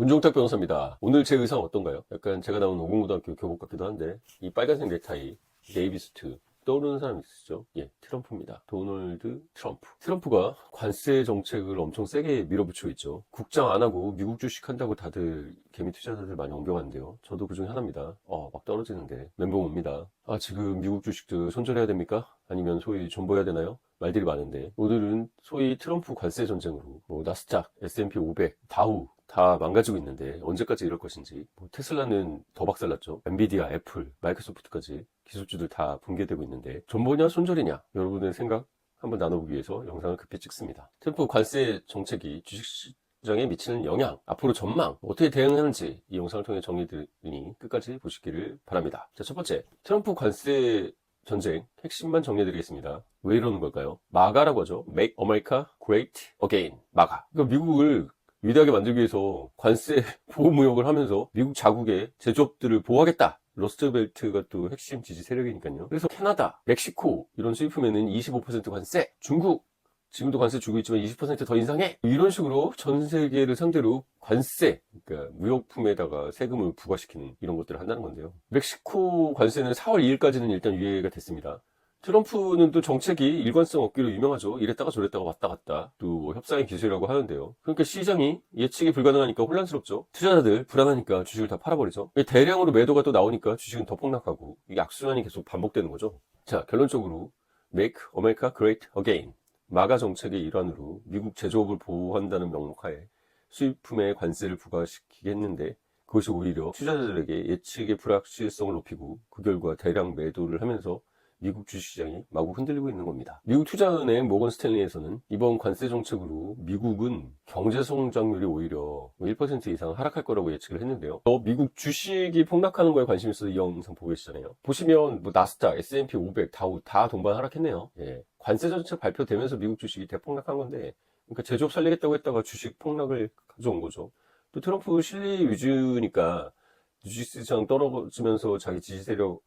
문종탁 변호사입니다. 오늘 제 의상 어떤가요? 약간 제가 나온 오공고등학교 교복 같기도 한데 이 빨간색 넥타이, 네이비스트 떠오르는 사람 있으시죠? 예, 트럼프입니다. 도널드 트럼프. 트럼프가 관세 정책을 엄청 세게 밀어붙이고 있죠. 국장 안 하고 미국 주식 한다고 다들 개미 투자자들 많이 옹병하는데요. 저도 그중에 하나입니다. 막 떨어지는데 멘붕 옵니다. 지금 미국 주식도 손절해야 됩니까? 아니면 소위 존버해야 되나요? 말들이 많은데 오늘은 소위 트럼프 관세 전쟁으로 나스닥, S&P 500, 다우 다 망가지고 있는데 언제까지 이럴 것인지, 테슬라는 더 박살났죠. 엔비디아, 애플, 마이크로소프트까지 기술주들 다 붕괴되고 있는데 존버냐 손절이냐, 여러분의 생각 한번 나눠보기 위해서 영상을 급히 찍습니다. 트럼프 관세 정책이 주식시장에 미치는 영향, 앞으로 전망, 어떻게 대응하는지 이 영상을 통해 정리드리니 끝까지 보시기를 바랍니다. 자, 첫 번째, 트럼프 관세 전쟁 핵심만 정리해드리겠습니다. 왜 이러는 걸까요? 마가라고 하죠. Make America Great Again. 마가. 그러니까 미국을 위대하게 만들기 위해서 관세 보호무역을 하면서 미국 자국의 제조업들을 보호하겠다. 러스트벨트가 또 핵심 지지 세력이니까요. 그래서 캐나다, 멕시코 이런 수입품에는 25% 관세, 중국 지금도 관세 주고 있지만 20% 더 인상해. 이런 식으로 전 세계를 상대로 관세, 그러니까 무역품에다가 세금을 부과시키는 이런 것들을 한다는 건데요. 멕시코 관세는 4월 2일까지는 일단 유예가 됐습니다. 트럼프는 또 정책이 일관성 없기로 유명하죠. 이랬다가 저랬다가 왔다 갔다. 또 협상의 기술이라고 하는데요. 그러니까 시장이 예측이 불가능하니까 혼란스럽죠. 투자자들 불안하니까 주식을 다 팔아버리죠. 대량으로 매도가 또 나오니까 주식은 더 폭락하고 이 악순환이 계속 반복되는 거죠. 자, 결론적으로 Make America Great Again. 마가 정책의 일환으로 미국 제조업을 보호한다는 명목하에 수입품에 관세를 부과시키겠는데, 그것이 오히려 투자자들에게 예측의 불확실성을 높이고 그 결과 대량 매도를 하면서 미국 주식시장이 마구 흔들리고 있는 겁니다. 미국 투자은행 모건 스탠리에서는 이번 관세 정책으로 미국은 경제 성장률이 오히려 1% 이상 하락할 거라고 예측을 했는데요. 미국 주식이 폭락하는 거에 관심 있어서 이 영상 보고 계시잖아요. 보시면 나스닥, S&P 500, 다우 다 동반 하락했네요. 예. 관세 정책 발표되면서 미국 주식이 대폭락한 건데, 그러니까 제조업 살리겠다고 했다가 주식 폭락을 가져온 거죠. 또 트럼프 실리 위주니까 주식시장 떨어지면서 자기 지지 세력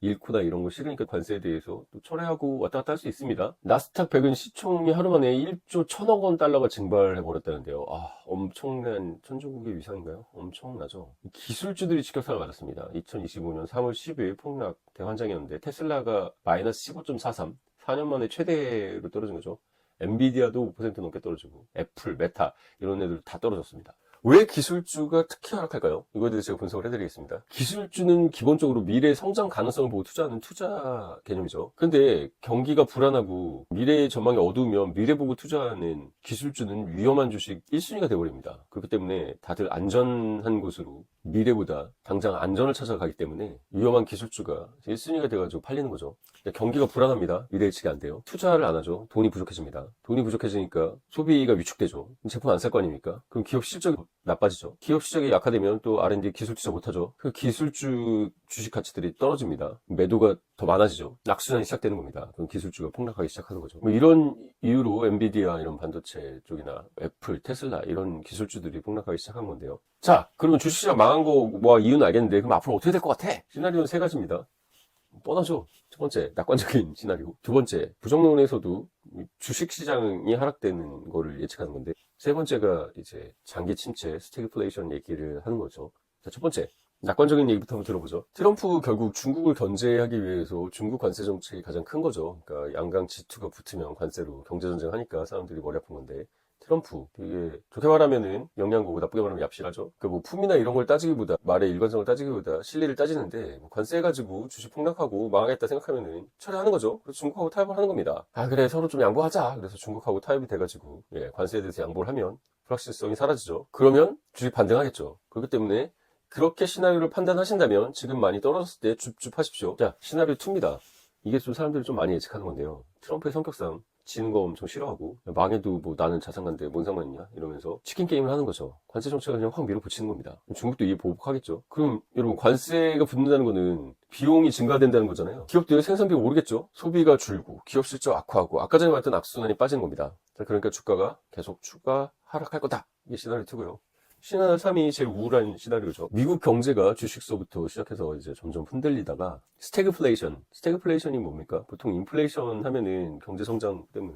잃고나 이런 거 싫으니까 관세에 대해서 또 철회하고 왔다 갔다 할 수 있습니다. 나스닥 100은 시총이 하루 만에 1조 1000억 원 달러가 증발해 버렸다는데요. 엄청난 천조국의 위상인가요? 엄청나죠. 기술주들이 직격탄을 맞았습니다. 2025년 3월 10일 폭락 대환장이었는데 테슬라가 마이너스 15.43, 4년 만에 최대로 떨어진 거죠. 엔비디아도 5% 넘게 떨어지고 애플, 메타 이런 애들 다 떨어졌습니다. 왜 기술주가 특히 하락할까요? 이거에 대해서 제가 분석을 해드리겠습니다. 기술주는 기본적으로 미래의 성장 가능성을 보고 투자하는 투자 개념이죠. 근데 경기가 불안하고 미래의 전망이 어두우면 미래 보고 투자하는 기술주는 위험한 주식 1순위가 되어버립니다. 그렇기 때문에 다들 안전한 곳으로 미래보다 당장 안전을 찾아가기 때문에 위험한 기술주가 1순위가 돼가지고 팔리는 거죠. 경기가 불안합니다. 미래 예측이 안 돼요. 투자를 안 하죠. 돈이 부족해집니다. 돈이 부족해지니까 소비가 위축되죠. 제품 안 살 거 아닙니까? 그럼 기업 실적이 나빠지죠. 기업 실적이 약화되면 또 R&D 기술 투자 못하죠. 그 기술주 주식 가치들이 떨어집니다. 매도가 더 많아지죠. 악순환이 시작되는 겁니다. 그럼 기술주가 폭락하기 시작하는 거죠. 이런 이유로 엔비디아 이런 반도체 쪽이나 애플, 테슬라 이런 기술주들이 폭락하기 시작한 건데요. 자, 그러면 주식시장 망한 거 이유는 알겠는데 그럼 앞으로 어떻게 될 것 같아? 시나리오는 세 가지입니다. 뻔하죠. 첫 번째, 낙관적인 시나리오. 두 번째, 부정론에서도 주식시장이 하락되는 거를 예측하는 건데, 세 번째가 이제 장기 침체, 스태그플레이션 얘기를 하는 거죠. 자, 첫 번째, 낙관적인 얘기부터 한번 들어보죠. 트럼프 결국 중국을 견제하기 위해서 중국 관세 정책이 가장 큰 거죠. 그러니까 양강 지투가 붙으면 관세로 경제전쟁 하니까 사람들이 머리 아픈 건데, 트럼프, 이게 좋게 말하면은 영양고고 나쁘게 말하면 얍실하죠. 그 품이나 이런 걸 따지기보다, 말의 일관성을 따지기보다 실리를 따지는데, 관세해가지고 주식 폭락하고 망하겠다 생각하면은 철회하는 거죠. 그래서 중국하고 타협을 하는 겁니다. 그래, 서로 좀 양보하자. 그래서 중국하고 타협이 돼가지고, 관세에 대해서 양보를 하면 불확실성이 사라지죠. 그러면 주식 반등하겠죠. 그렇기 때문에 그렇게 시나리오를 판단하신다면 지금 많이 떨어졌을 때 줍줍 하십시오. 자, 시나리오 2입니다. 이게 좀 사람들이 좀 많이 예측하는 건데요. 트럼프의 성격상 지는 거 엄청 싫어하고 망해도 나는 자산가인데 뭔 상관이냐 이러면서 치킨 게임을 하는 거죠. 관세 정책을 그냥 확 밀어붙이는 겁니다. 중국도 이에 보복하겠죠. 그럼 여러분, 관세가 붙는다는 거는 비용이 증가된다는 거잖아요. 기업들의 생산비가 오르겠죠. 소비가 줄고 기업 실적 악화하고 아까 전에 말했던 악순환이 빠지는 겁니다. 그러니까 주가가 계속 추가 하락할 거다. 이게 시나리오 2고요. 시나리오 3이 제일 우울한 시나리오죠. 미국 경제가 주식서부터 시작해서 이제 점점 흔들리다가 스태그플레이션이 뭡니까? 보통 인플레이션 하면은 경제 성장 때문에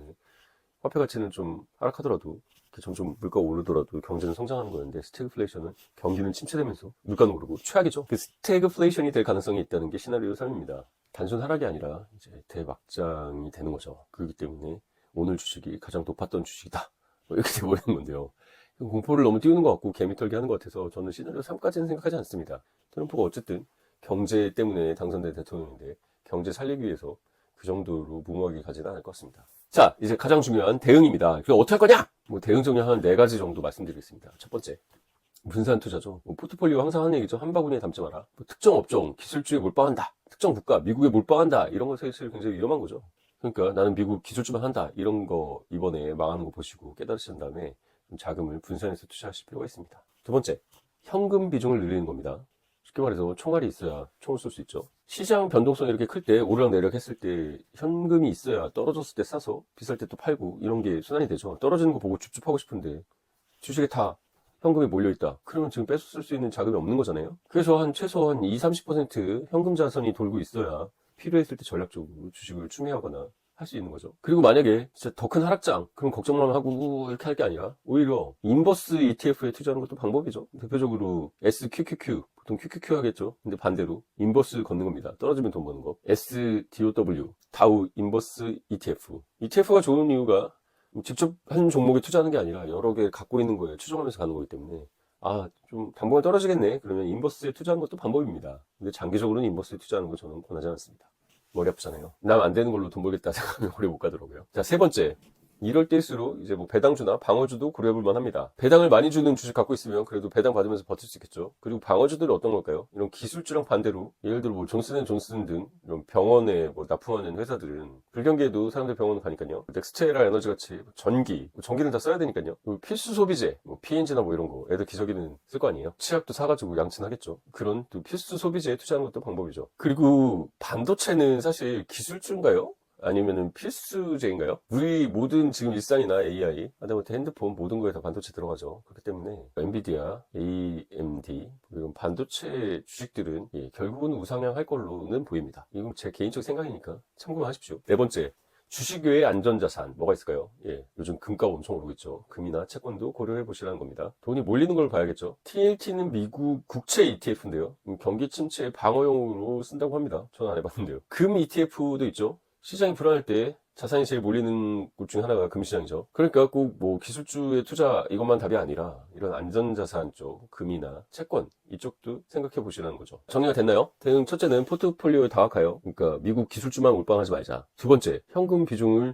화폐 가치는 좀 하락하더라도 점점 물가가 오르더라도 경제는 성장하는 거였는데 스태그플레이션은 경기는 침체되면서 물가는 오르고 최악이죠. 그 스태그플레이션이 될 가능성이 있다는 게 시나리오 3입니다. 단순 하락이 아니라 이제 대막장이 되는 거죠. 그렇기 때문에 오늘 주식이 가장 높았던 주식이다. 이렇게 돼버리는 건데요. 공포를 너무 띄우는 것 같고 개미털기 하는 것 같아서 저는 시나리오 3까지는 생각하지 않습니다. 트럼프가 어쨌든 경제 때문에 당선된 대통령인데 경제 살리기 위해서 그 정도로 무모하게 가지는 않을 것 같습니다. 자, 이제 가장 중요한 대응입니다. 그럼 어떻게 할 거냐? 대응 정리 한 4가지 정도 말씀드리겠습니다. 첫 번째, 분산 투자죠. 포트폴리오 항상 하는 얘기죠. 한 바구니에 담지 마라. 특정 업종, 기술주에 몰빵한다. 특정 국가, 미국에 몰빵한다. 이런 거 사실 굉장히 위험한 거죠. 그러니까 나는 미국 기술주만 한다. 이런 거 이번에 망하는 거 보시고 깨달으신 다음에 좀 자금을 분산해서 투자하실 필요가 있습니다. 두 번째, 현금 비중을 늘리는 겁니다. 쉽게 말해서 총알이 있어야 총을 쏠 수 있죠. 시장 변동성이 이렇게 클 때 오르락내리락 했을 때 현금이 있어야 떨어졌을 때 싸서 비쌀 때 또 팔고 이런 게 순환이 되죠. 떨어지는 거 보고 줍줍하고 싶은데 주식에 다 현금이 몰려있다. 그러면 지금 뺏어 쓸 수 있는 자금이 없는 거잖아요. 그래서 최소한 20-30% 현금 자산이 돌고 있어야 필요했을 때 전략적으로 주식을 추매하거나 할 수 있는 거죠. 그리고 만약에 진짜 더 큰 하락장, 그럼 걱정만 하고 이렇게 할 게 아니라 오히려 인버스 ETF에 투자하는 것도 방법이죠. 대표적으로 SQQQ, 보통 QQQ 하겠죠. 근데 반대로 인버스 걷는 겁니다. 떨어지면 돈 버는 거. SDOW, 다우 인버스 ETF. ETF가 좋은 이유가 직접 한 종목에 투자하는 게 아니라 여러 개 갖고 있는 거에 추정하면서 가는 거기 때문에 좀 당분간 떨어지겠네. 그러면 인버스에 투자하는 것도 방법입니다. 근데 장기적으로는 인버스에 투자하는 거 저는 권하지 않습니다. 머리 아프잖아요. 남 안 되는 걸로 돈 벌겠다 생각하면 오래 못 가더라고요. 자, 세 번째. 이럴 때일수록 이제 배당주나 방어주도 고려해볼만 합니다. 배당을 많이 주는 주식 갖고 있으면 그래도 배당 받으면서 버틸 수 있겠죠. 그리고 방어주들은 어떤 걸까요? 이런 기술주랑 반대로 예를 들어 존슨앤존슨 등 이런 병원에 납품하는 회사들은 불경기에도 사람들 병원 가니까요. 넥스테라 에너지 같이 전기는 다 써야 되니까요. 필수 소비재, P&G나 이런 거 애들 기저귀는 쓸 거 아니에요. 치약도 사가지고 양치는 하겠죠. 그런 또 필수 소비재에 투자하는 것도 방법이죠. 그리고 반도체는 사실 기술주인가요? 아니면은 필수제인가요? 우리 모든 지금 일상이나 AI, 하다못해 핸드폰 모든 거에 다 반도체 들어가죠. 그렇기 때문에 엔비디아, AMD 이런 반도체 주식들은 결국은 우상향할 걸로는 보입니다. 이건 제 개인적 생각이니까 참고만 하십시오. 네 번째, 주식 외의 안전자산 뭐가 있을까요? 요즘 금값 엄청 오르고 있죠. 금이나 채권도 고려해 보시라는 겁니다. 돈이 몰리는 걸 봐야겠죠. TLT는 미국 국채 ETF인데요. 경기 침체 방어용으로 쓴다고 합니다. 저는 안 해봤는데요. 금 ETF도 있죠. 시장이 불안할 때 자산이 제일 몰리는 곳 중에 하나가 금시장이죠. 그러니까 꼭 기술주의 투자 이것만 답이 아니라 이런 안전자산 쪽, 금이나 채권 이쪽도 생각해 보시라는 거죠. 정리가 됐나요? 대응 첫째는 포트폴리오에 다각하여 그러니까 미국 기술주만 몰빵하지 말자. 두 번째, 현금 비중을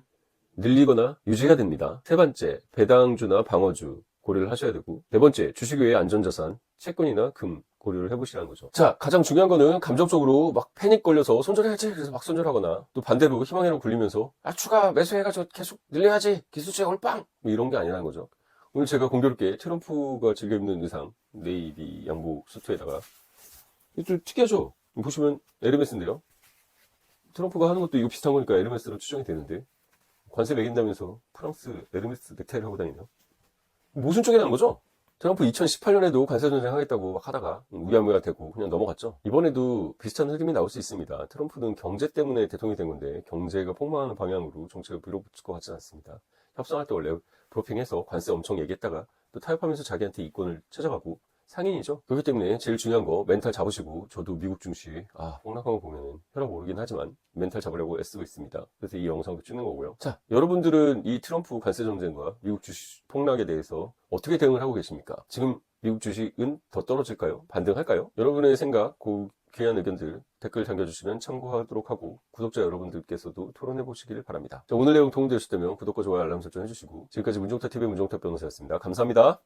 늘리거나 유지해야 됩니다. 세 번째, 배당주나 방어주 고려를 하셔야 되고 네 번째, 주식 외의 안전자산, 채권이나 금 고려를 해보시라는 거죠. 자, 가장 중요한 거는 감정적으로 막 패닉 걸려서 손절해야지 그래서 막 손절하거나 또 반대로 희망회로 굴리면서 추가 매수해가지고 계속 늘려야지 기술주의 올빵 이런 게 아니라는 거죠. 오늘 제가 공교롭게 트럼프가 즐겨 입는 의상 네이비 양복 수트에다가 좀 특이하죠? 보시면 에르메스인데요. 트럼프가 하는 것도 이거 비슷한 거니까 에르메스로 추정이 되는데 관세 매긴다면서 프랑스 에르메스 넥타이를 하고 다니네요. 모순적이라는 거죠. 트럼프 2018년에도 관세전쟁 하겠다고 막 하다가 우야무야 되고 그냥 넘어갔죠. 이번에도 비슷한 흐름이 나올 수 있습니다. 트럼프는 경제 때문에 대통령이 된 건데 경제가 폭망하는 방향으로 정책을 밀어붙일 것 같지는 않습니다. 협상할 때 원래 브로핑해서 관세 엄청 얘기했다가 또 타협하면서 자기한테 이권을 찾아가고 상인이죠. 그렇기 때문에 제일 중요한 거 멘탈 잡으시고 저도 미국 증시 폭락한 거 보면 혈압 오르긴 하지만 멘탈 잡으려고 애쓰고 있습니다. 그래서 이 영상도 찍는 거고요. 자, 여러분들은 이 트럼프 관세 전쟁과 미국 주식 폭락에 대해서 어떻게 대응을 하고 계십니까? 지금 미국 주식은 더 떨어질까요? 반등할까요? 여러분의 생각, 귀한 의견들 댓글 남겨주시면 참고하도록 하고 구독자 여러분들께서도 토론해 보시기를 바랍니다. 자, 오늘 내용 도움되셨다면 구독과 좋아요 알람 설정 해주시고 지금까지 문종탁TV의 문종탁 변호사였습니다. 감사합니다.